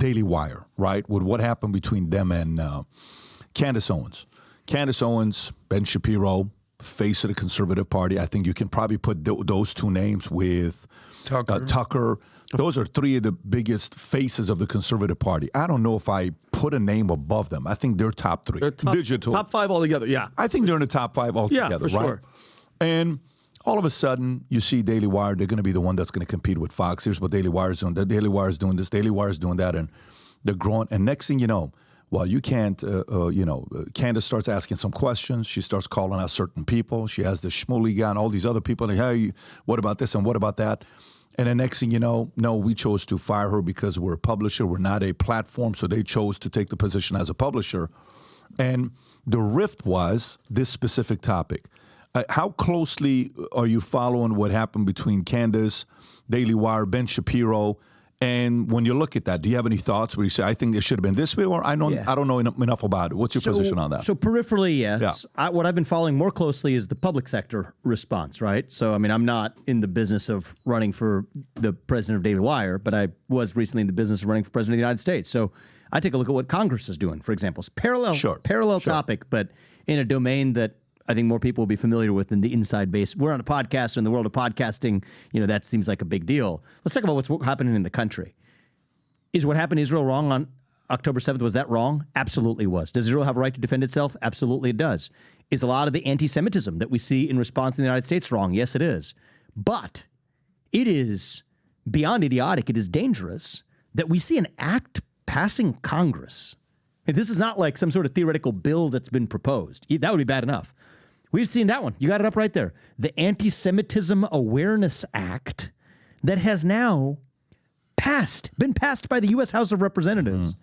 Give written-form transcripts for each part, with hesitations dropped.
Daily Wire, right, with what happened between them and Candace Owens. Candace Owens, Ben Shapiro, face of the conservative party. I think you can probably put those two names with Tucker. Those are three of the biggest faces of the conservative party. I don't know if I put a name above them. I think they're top three. They're top five altogether, yeah. I think they're in the top five altogether, for right? Sure. And all of a sudden, you see Daily Wire, they're going to be the one that's going to compete with Fox. Here's what Daily Wire is doing. The Daily Wire is doing this. Daily Wire is doing that. And they're growing. And next thing you know, well, you can't, Candace starts asking some questions. She starts calling out certain people. She has the Shmuley guy and all these other people. Like, hey, what about this and what about that? And the next thing you know, no, we chose to fire her because we're a publisher. We're not a platform. So they chose to take the position as a publisher. And the rift was this specific topic. How closely are you following what happened between Candace, Daily Wire, Ben Shapiro? And when you look at that, do you have any thoughts where you say, I think it should have been this way, or I don't know enough about it? What's your position on that? So peripherally, yes. Yeah. What I've been following more closely is the public sector response, right? So, I mean, I'm not in the business of running for the president of Daily Wire, but I was recently in the business of running for president of the United States. So I take a look at what Congress is doing, for example. It's parallel topic, but in a domain that I think more people will be familiar with than the inside base. We're on a podcast, in the world of podcasting, that seems like a big deal. Let's talk about what's happening in the country. Is what happened in Israel wrong on October 7th? Was that wrong? Absolutely was. Does Israel have a right to defend itself? Absolutely it does. Is a lot of the anti-Semitism that we see in response in the United States wrong? Yes, it is. But it is beyond idiotic. It is dangerous that we see an act passing Congress. And this is not like some sort of theoretical bill that's been proposed. That would be bad enough. We've seen that one. You got it up right there. The Anti-Semitism Awareness Act that has now been passed by the U.S. House of Representatives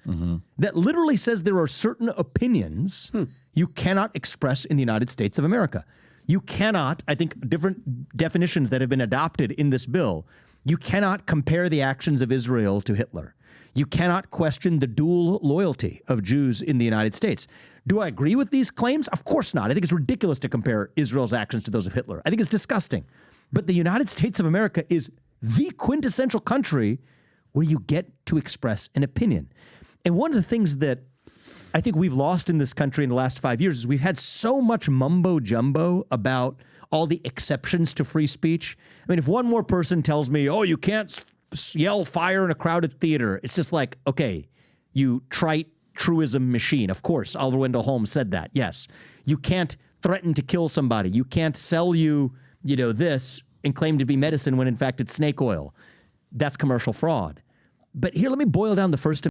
that literally says there are certain opinions you cannot express in the United States of America. You cannot, I think different definitions that have been adopted in this bill, you cannot compare the actions of Israel to Hitler. You cannot question the dual loyalty of Jews in the United States. Do I agree with these claims? Of course not. I think it's ridiculous to compare Israel's actions to those of Hitler. I think it's disgusting. But the United States of America is the quintessential country where you get to express an opinion. And one of the things that I think we've lost in this country in the last 5 years is we've had so much mumbo-jumbo about all the exceptions to free speech. I mean, if one more person tells me, oh, you can't yell fire in a crowded theater, it's just like, okay, you trite truism machine. Of course, Oliver Wendell Holmes said that. Yes. You can't threaten to kill somebody. You can't sell this and claim to be medicine when in fact it's snake oil. That's commercial fraud. But here, let me boil down the first